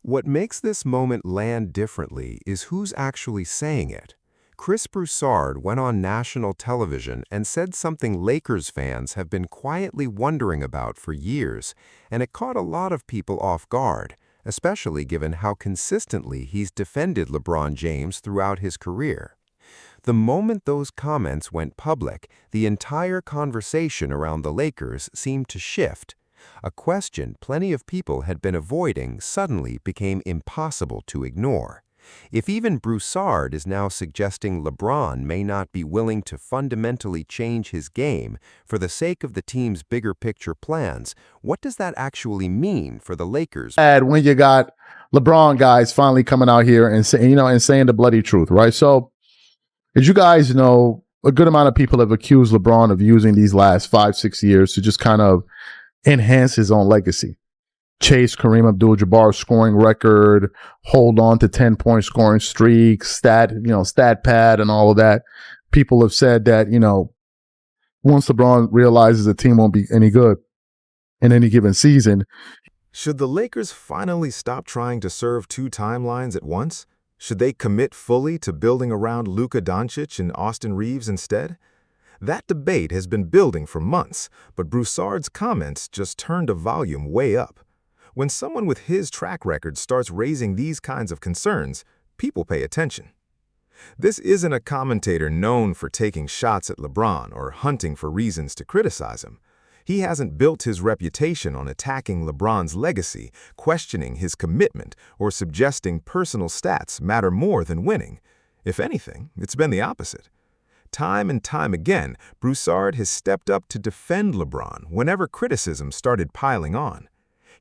What makes this moment land differently is who's actually saying it. Chris Broussard went on national television and said something Lakers fans have been quietly wondering about for years, and it caught a lot of people off guard, especially given how consistently he's defended LeBron James throughout his career. The moment those comments went public, the entire conversation around the Lakers seemed to shift. A question plenty of people had been avoiding suddenly became impossible to ignore. If even Broussard is now suggesting LeBron may not be willing to fundamentally change his game for the sake of the team's bigger picture plans, what does that actually mean for the Lakers? When you got LeBron guys finally coming out here and saying the bloody truth, right? So, as you guys know, a good amount of people have accused LeBron of using these last 5-6 years to just kind of enhance his own legacy. Chase Kareem Abdul-Jabbar's scoring record, hold on to 10-point scoring streak, stat pad and all of that. People have said that, once LeBron realizes the team won't be any good in any given season. Should the Lakers finally stop trying to serve two timelines at once? Should they commit fully to building around Luka Doncic and Austin Reeves instead? That debate has been building for months, but Broussard's comments just turned the volume way up. When someone with his track record starts raising these kinds of concerns, people pay attention. This isn't a commentator known for taking shots at LeBron or hunting for reasons to criticize him. He hasn't built his reputation on attacking LeBron's legacy, questioning his commitment, or suggesting personal stats matter more than winning. If anything, it's been the opposite. Time and time again, Broussard has stepped up to defend LeBron whenever criticism started piling on.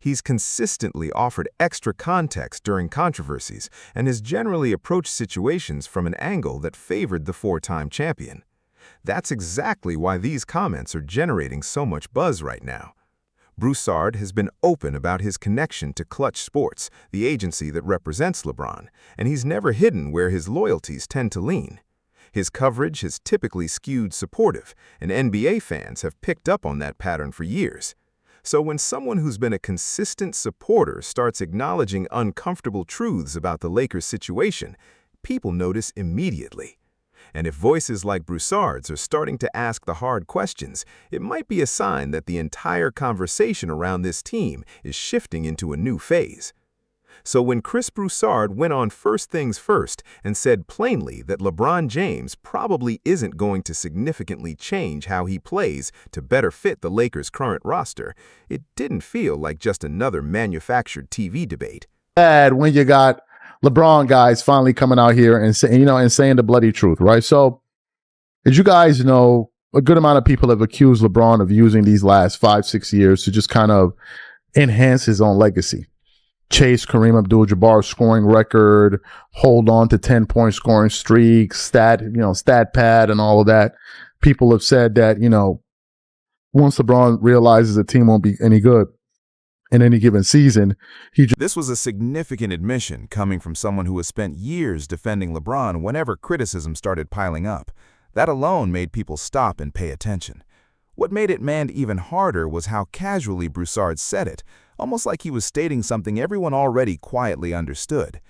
He's consistently offered extra context during controversies and has generally approached situations from an angle that favored the four-time champion. That's exactly why these comments are generating so much buzz right now. Broussard has been open about his connection to Clutch Sports, the agency that represents LeBron, and he's never hidden where his loyalties tend to lean. His coverage has typically skewed supportive, and NBA fans have picked up on that pattern for years. So when someone who's been a consistent supporter starts acknowledging uncomfortable truths about the Lakers' situation, people notice immediately. And if voices like Broussard's are starting to ask the hard questions, it might be a sign that the entire conversation around this team is shifting into a new phase. So when Chris Broussard went on First Things First and said plainly that LeBron James probably isn't going to significantly change how he plays to better fit the Lakers' current roster, it didn't feel like just another manufactured TV debate. When you got LeBron guys finally coming out here and saying the bloody truth, right? So, as you guys know, a good amount of people have accused LeBron of using these last 5-6 years to just kind of enhance his own legacy. Chase Kareem Abdul-Jabbar's scoring record, hold on to 10-point scoring streak, stat pad and all of that. People have said that, once LeBron realizes the team won't be any good in any given season, This was a significant admission coming from someone who has spent years defending LeBron whenever criticism started piling up. That alone made people stop and pay attention. What made it land even harder was how casually Broussard said it, almost like he was stating something everyone already quietly understood.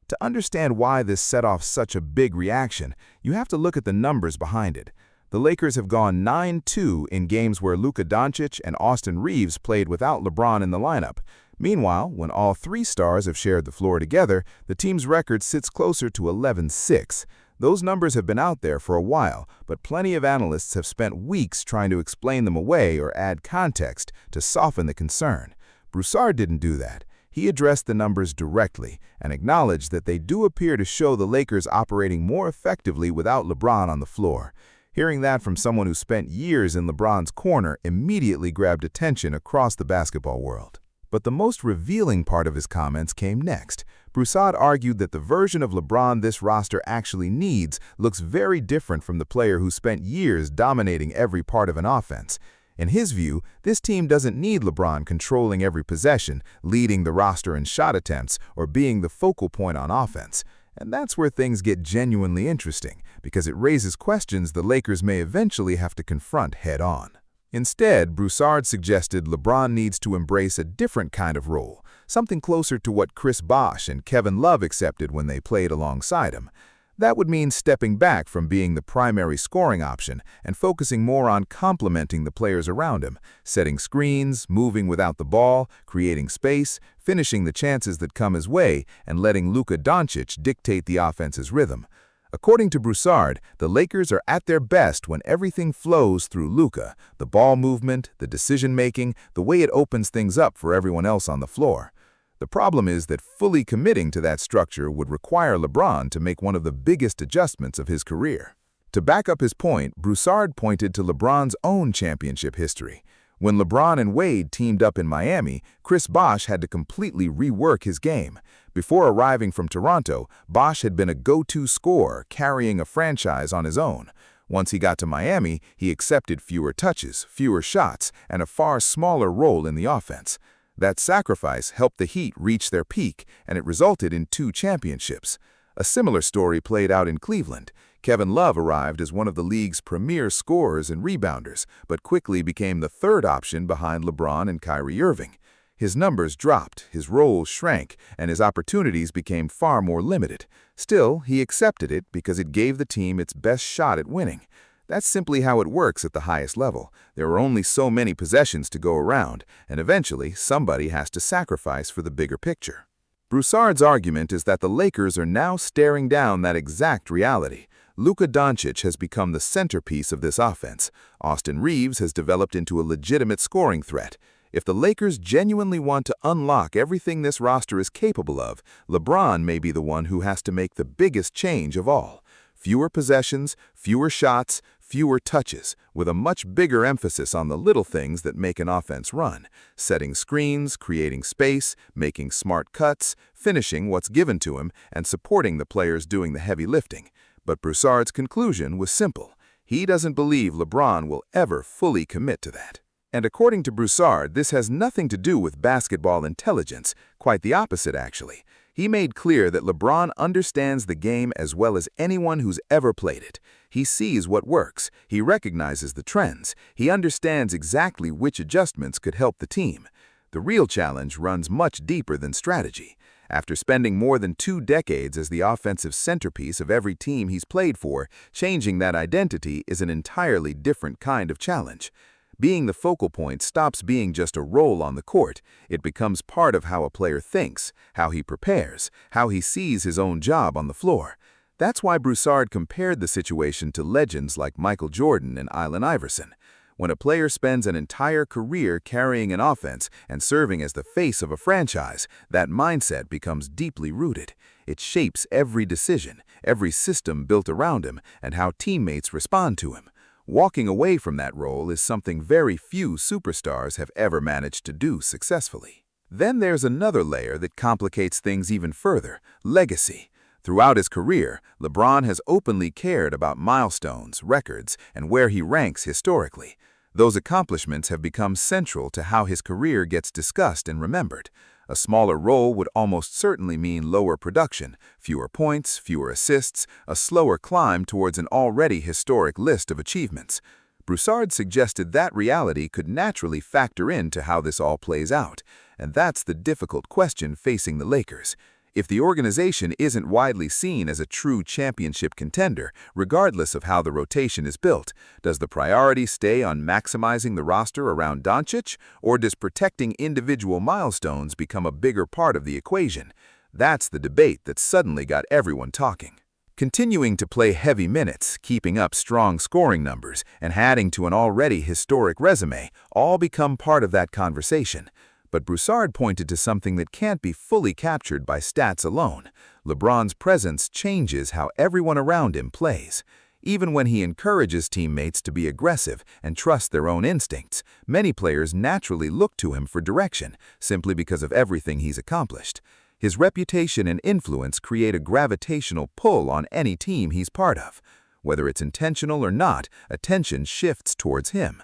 To understand why this set off such a big reaction, you have to look at the numbers behind it. The Lakers have gone 9-2 in games where Luka Doncic and Austin Reeves played without LeBron in the lineup. Meanwhile, when all three stars have shared the floor together, the team's record sits closer to 11-6. Those numbers have been out there for a while, but plenty of analysts have spent weeks trying to explain them away or add context to soften the concern. Broussard didn't do that. He addressed the numbers directly and acknowledged that they do appear to show the Lakers operating more effectively without LeBron on the floor. Hearing that from someone who spent years in LeBron's corner immediately grabbed attention across the basketball world. But the most revealing part of his comments came next. Broussard argued that the version of LeBron this roster actually needs looks very different from the player who spent years dominating every part of an offense. In his view, this team doesn't need LeBron controlling every possession, leading the roster in shot attempts, or being the focal point on offense. And that's where things get genuinely interesting, because it raises questions the Lakers may eventually have to confront head-on. Instead, Broussard suggested LeBron needs to embrace a different kind of role, something closer to what Chris Bosh and Kevin Love accepted when they played alongside him. That would mean stepping back from being the primary scoring option and focusing more on complementing the players around him, setting screens, moving without the ball, creating space, finishing the chances that come his way, and letting Luka Doncic dictate the offense's rhythm. According to Broussard, the Lakers are at their best when everything flows through Luka, the ball movement, the decision-making, the way it opens things up for everyone else on the floor. The problem is that fully committing to that structure would require LeBron to make one of the biggest adjustments of his career. To back up his point, Broussard pointed to LeBron's own championship history. When LeBron and Wade teamed up in Miami, Chris Bosh had to completely rework his game. Before arriving from Toronto, Bosh had been a go-to scorer, carrying a franchise on his own. Once he got to Miami, he accepted fewer touches, fewer shots, and a far smaller role in the offense. That sacrifice helped the Heat reach their peak, and it resulted in 2 championships. A similar story played out in Cleveland. Kevin Love arrived as one of the league's premier scorers and rebounders, but quickly became the third option behind LeBron and Kyrie Irving. His numbers dropped, his role shrank, and his opportunities became far more limited. Still, he accepted it because it gave the team its best shot at winning. That's simply how it works at the highest level. There are only so many possessions to go around, and eventually somebody has to sacrifice for the bigger picture. Broussard's argument is that the Lakers are now staring down that exact reality. Luka Doncic has become the centerpiece of this offense. Austin Reeves has developed into a legitimate scoring threat. If the Lakers genuinely want to unlock everything this roster is capable of, LeBron may be the one who has to make the biggest change of all. Fewer possessions, fewer shots, fewer touches, with a much bigger emphasis on the little things that make an offense run, setting screens, creating space, making smart cuts, finishing what's given to him, and supporting the players doing the heavy lifting. But Broussard's conclusion was simple. He doesn't believe LeBron will ever fully commit to that. And according to Broussard, this has nothing to do with basketball intelligence, quite the opposite actually. He made clear that LeBron understands the game as well as anyone who's ever played it. He sees what works, he recognizes the trends, he understands exactly which adjustments could help the team. The real challenge runs much deeper than strategy. After spending more than 2 decades as the offensive centerpiece of every team he's played for, changing that identity is an entirely different kind of challenge. Being the focal point stops being just a role on the court. It becomes part of how a player thinks, how he prepares, how he sees his own job on the floor. That's why Broussard compared the situation to legends like Michael Jordan and Allen Iverson. When a player spends an entire career carrying an offense and serving as the face of a franchise, that mindset becomes deeply rooted. It shapes every decision, every system built around him, and how teammates respond to him. Walking away from that role is something very few superstars have ever managed to do successfully. Then there's another layer that complicates things even further: legacy. Throughout his career, LeBron has openly cared about milestones, records, and where he ranks historically. Those accomplishments have become central to how his career gets discussed and remembered. A smaller role would almost certainly mean lower production, fewer points, fewer assists, a slower climb towards an already historic list of achievements. Broussard suggested that reality could naturally factor into how this all plays out, and that's the difficult question facing the Lakers. If the organization isn't widely seen as a true championship contender, regardless of how the rotation is built, does the priority stay on maximizing the roster around Doncic, or does protecting individual milestones become a bigger part of the equation? That's the debate that suddenly got everyone talking. Continuing to play heavy minutes, keeping up strong scoring numbers, and adding to an already historic resume all become part of that conversation. But Broussard pointed to something that can't be fully captured by stats alone. LeBron's presence changes how everyone around him plays. Even when he encourages teammates to be aggressive and trust their own instincts, many players naturally look to him for direction, simply because of everything he's accomplished. His reputation and influence create a gravitational pull on any team he's part of. Whether it's intentional or not, attention shifts towards him.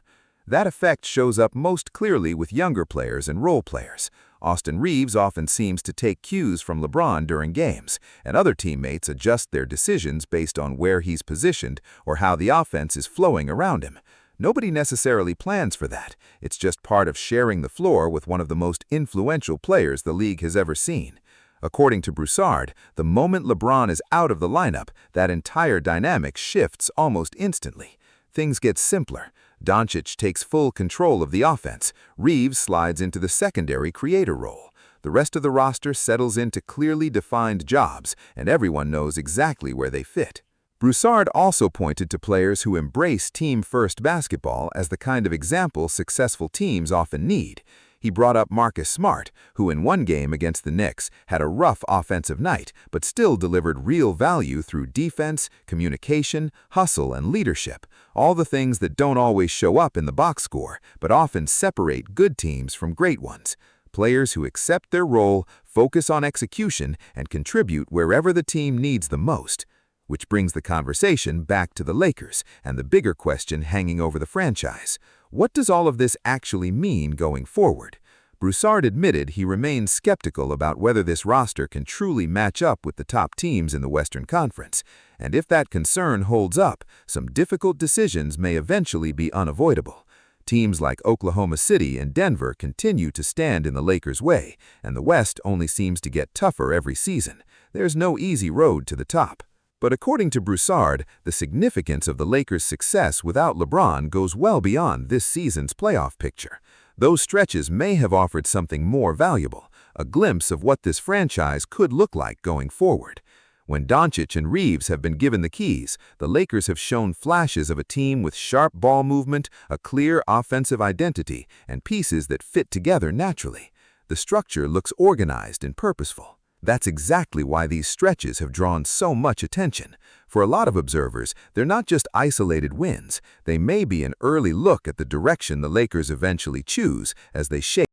That effect shows up most clearly with younger players and role players. Austin Reeves often seems to take cues from LeBron during games, and other teammates adjust their decisions based on where he's positioned or how the offense is flowing around him. Nobody necessarily plans for that. It's just part of sharing the floor with one of the most influential players the league has ever seen. According to Broussard, the moment LeBron is out of the lineup, that entire dynamic shifts almost instantly. Things get simpler. Doncic takes full control of the offense. Reeves slides into the secondary creator role. The rest of the roster settles into clearly defined jobs, and everyone knows exactly where they fit. Broussard also pointed to players who embrace team-first basketball as the kind of example successful teams often need. He brought up Marcus Smart, who in one game against the Knicks had a rough offensive night, but still delivered real value through defense, communication, hustle, and leadership, all the things that don't always show up in the box score, but often separate good teams from great ones. Players who accept their role, focus on execution, and contribute wherever the team needs the most. Which brings the conversation back to the Lakers and the bigger question hanging over the franchise. What does all of this actually mean going forward? Broussard admitted he remains skeptical about whether this roster can truly match up with the top teams in the Western Conference, and if that concern holds up, some difficult decisions may eventually be unavoidable. Teams like Oklahoma City and Denver continue to stand in the Lakers' way, and the West only seems to get tougher every season. There's no easy road to the top. But according to Broussard, the significance of the Lakers' success without LeBron goes well beyond this season's playoff picture. Those stretches may have offered something more valuable, a glimpse of what this franchise could look like going forward. When Doncic and Reeves have been given the keys, the Lakers have shown flashes of a team with sharp ball movement, a clear offensive identity, and pieces that fit together naturally. The structure looks organized and purposeful. That's exactly why these stretches have drawn so much attention. For a lot of observers, they're not just isolated wins. They may be an early look at the direction the Lakers eventually choose as they shape